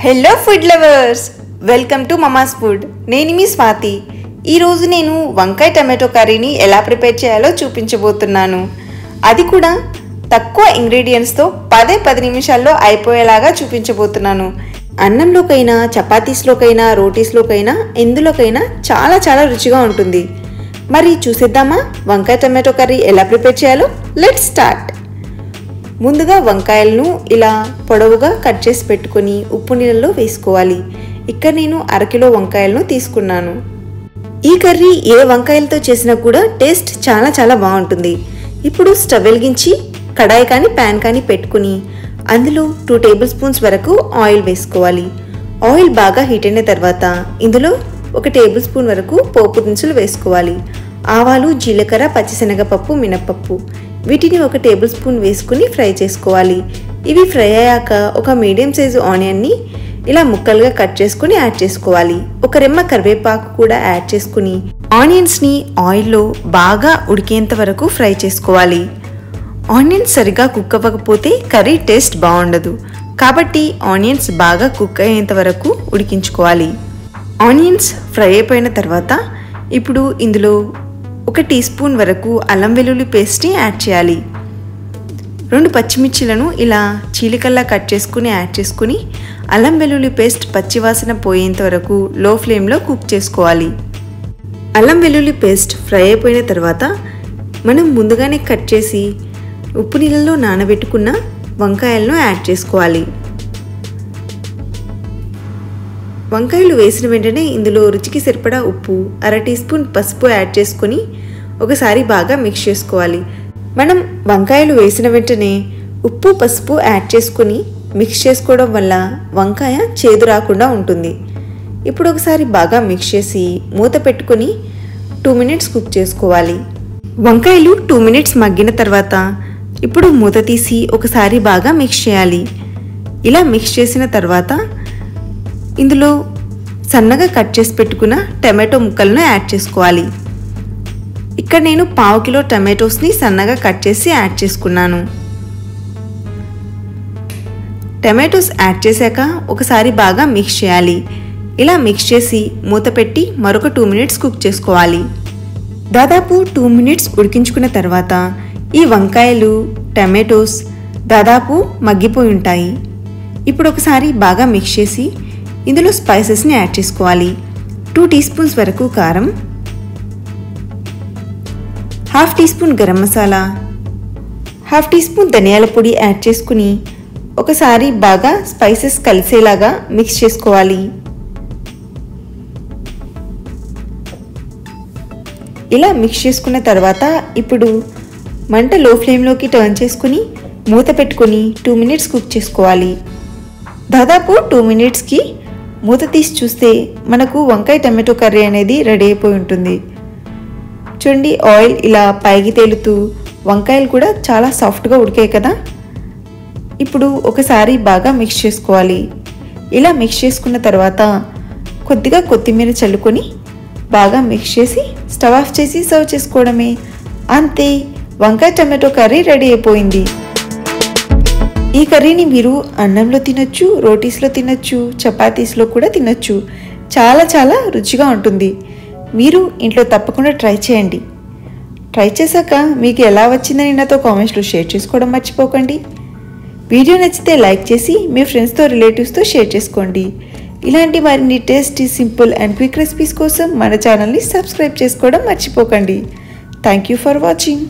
Hello food lovers, welcome to Mama's food. నేను మీ స్వాతి. ఈరోజు నేను వంకాయ టమాటో కర్రీని ఎలా ప్రిపేర్ చేయాలో చూపించబోతున్నాను. అది కూడా తక్కువ ఇంగ్రీడియంట్స్తో 10 నిమిషాల్లో అయిపోయేలాగా చూపించబోతున్నాను. అన్నంలోకైనా, చపాతీస్లోకైనా, రోటీస్లోకైనా, ఎందులోకైనా చాలా చాలా రుచిగా ఉంటుంది. మరి చూసేద్దామా వంకాయ టమాటో కర్రీ ఎలా ప్రిపేర్ చేయాలో? Let's start. ముందుగా వంకాయలను ఇలా పొడవుగా కట్ చేసి పెట్టుకొని ఉప్పు నీళ్ళలో వేసుకోవాలి. ఇక్కడ నేను అరకిలో వంకాయలను తీసుకున్నాను. ఈ కర్రీ ఏ వంకాయలతో చేసినా కూడా టేస్ట్ చాలా చాలా బాగుంటుంది. ఇప్పుడు స్టవ్ వెలిగించి కడాయి కానీ ప్యాన్ కానీ పెట్టుకుని అందులో 2 టేబుల్ స్పూన్స్ వరకు ఆయిల్ వేసుకోవాలి. ఆయిల్ బాగా హీట్ అయిన తర్వాత ఇందులో 1 టేబుల్ స్పూన్ వరకు పోపు దినుసులు వేసుకోవాలి. ఆవాలు, జీలకర్ర, పచ్చిశనగపప్పు, మినపప్పు వీటిని 1 టేబుల్ స్పూన్ వేసుకుని ఫ్రై చేసుకోవాలి. ఇవి ఫ్రై అయ్యాక ఒక మీడియం సైజు ఆనియన్ని ఇలా ముక్కలుగా కట్ చేసుకుని యాడ్ చేసుకోవాలి. 1 రెమ్మ కరివేపాకు కూడా యాడ్ చేసుకుని ఆనియన్స్ని ఆయిల్లో బాగా ఉడికేంత వరకు ఫ్రై చేసుకోవాలి. ఆనియన్స్ సరిగా కుక్ అవ్వకపోతే కర్రీ టేస్ట్ బాగుండదు. కాబట్టి ఆనియన్స్ బాగా కుక్ అయ్యేంత వరకు ఉడికించుకోవాలి. ఆనియన్స్ ఫ్రై అయిపోయిన తర్వాత ఇప్పుడు ఇందులో 1 టీ స్పూన్ వరకు అల్లం వెల్లుల్లి పేస్ట్ని యాడ్ చేయాలి. 2 పచ్చిమిర్చిలను ఇలా చీలికల్లా కట్ చేసుకుని యాడ్ చేసుకుని అల్లం వెల్లుల్లి పేస్ట్ పచ్చివాసన పోయేంత వరకు లో ఫ్లేమ్లో కుక్ చేసుకోవాలి. అల్లం వెల్లుల్లి పేస్ట్ ఫ్రై అయిపోయిన తర్వాత మనం ముందుగానే కట్ చేసి ఉప్పు నీళ్ళలో నానబెట్టుకున్న వంకాయలను యాడ్ చేసుకోవాలి. వంకాయలు వేసిన వెంటనే ఇందులో రుచికి సరిపడా ఉప్పు, 1/2 టీ స్పూన్ పసుపు యాడ్ చేసుకొని ఒకసారి బాగా మిక్స్ చేసుకోవాలి. మనం వంకాయలు వేసిన వెంటనే ఉప్పు, పసుపు యాడ్ చేసుకుని మిక్స్ చేసుకోవడం వల్ల వంకాయ చేదు రాకుండా ఉంటుంది. ఇప్పుడు ఒకసారి బాగా మిక్స్ చేసి మూత పెట్టుకుని 2 మినిట్స్ కుక్ చేసుకోవాలి. వంకాయలు 2 మినిట్స్ మగ్గిన తర్వాత ఇప్పుడు మూత తీసి ఒకసారి బాగా మిక్స్ చేయాలి. ఇలా మిక్స్ చేసిన తర్వాత ఇందులో సన్నగా కట్ చేసి పెట్టుకున్న టమాటో ముక్కలను యాడ్ చేసుకోవాలి. ఇక్కడ నేను 1/2 కిలో టమాటోస్ని సన్నగా కట్ చేసి యాడ్ చేసుకున్నాను. టమాటోస్ యాడ్ చేశాక ఒకసారి బాగా మిక్స్ చేయాలి. ఇలా మిక్స్ చేసి మూత పెట్టి మరొక 2 మినిట్స్ కుక్ చేసుకోవాలి. దాదాపు 2 మినిట్స్ ఉడికించుకున్న తర్వాత ఈ వంకాయలు, టమాటోస్ దాదాపు మగ్గిపోయి ఉంటాయి. ఇప్పుడు ఒకసారి బాగా మిక్స్ చేసి ఇందులో స్పైసెస్ని యాడ్ చేసుకోవాలి. 2 టీ స్పూన్స్ వరకు కారం, 1/2 tea spoon garam masala, 1/2 tea spoon ధనియాల పొడి యాడ్ చేసుకుని ఒకసారి బాగా స్పైసెస్ కలిసేలాగా మిక్స్ చేసుకోవాలి. ఇలా మిక్స్ చేసుకున్న తర్వాత ఇప్పుడు మంట లో ఫ్లేమ్లోకి టర్న్ చేసుకుని మూత పెట్టుకుని 2 మినిట్స్ కుక్ చేసుకోవాలి. దాదాపు 2 మినిట్స్కి మూత తీసి చూస్తే మనకు వంకాయ టమాటో కర్రీ అనేది రెడీ అయిపోయి ఉంటుంది. చూడండి, ఆయిల్ ఇలా పైకి తేలుతూ వంకాయలు కూడా చాలా సాఫ్ట్గా ఉడికాయి కదా. ఇప్పుడు ఒకసారి బాగా మిక్స్ చేసుకోవాలి. ఇలా మిక్స్ చేసుకున్న తర్వాత కొద్దిగా కొత్తిమీర చల్లుకొని బాగా మిక్స్ చేసి స్టవ్ ఆఫ్ చేసి సర్వ్ చేసుకోవడమే. అంతే, వంకాయ టమాటో కర్రీ రెడీ అయిపోయింది. ఈ కర్రీని మీరు అన్నంలో తినొచ్చు, రోటీస్లో తినొచ్చు, చపాతీస్లో కూడా తినొచ్చు. చాలా చాలా రుచిగా ఉంటుంది. మీరు ఇంట్లో తప్పకుండా ట్రై చేయండి. ట్రై చేశాక మీకు ఎలా వచ్చిందని నాతో కామెంట్స్లో షేర్ చేసుకోవడం మర్చిపోకండి. వీడియో నచ్చితే లైక్ చేసి మీ ఫ్రెండ్స్తో, రిలేటివ్స్తో షేర్ చేసుకోండి. ఇలాంటి మరిన్ని tasty, simple and quick recipes కోసం మన ఛానల్ని సబ్స్క్రైబ్ చేసుకోవడం మర్చిపోకండి. Thank you for watching.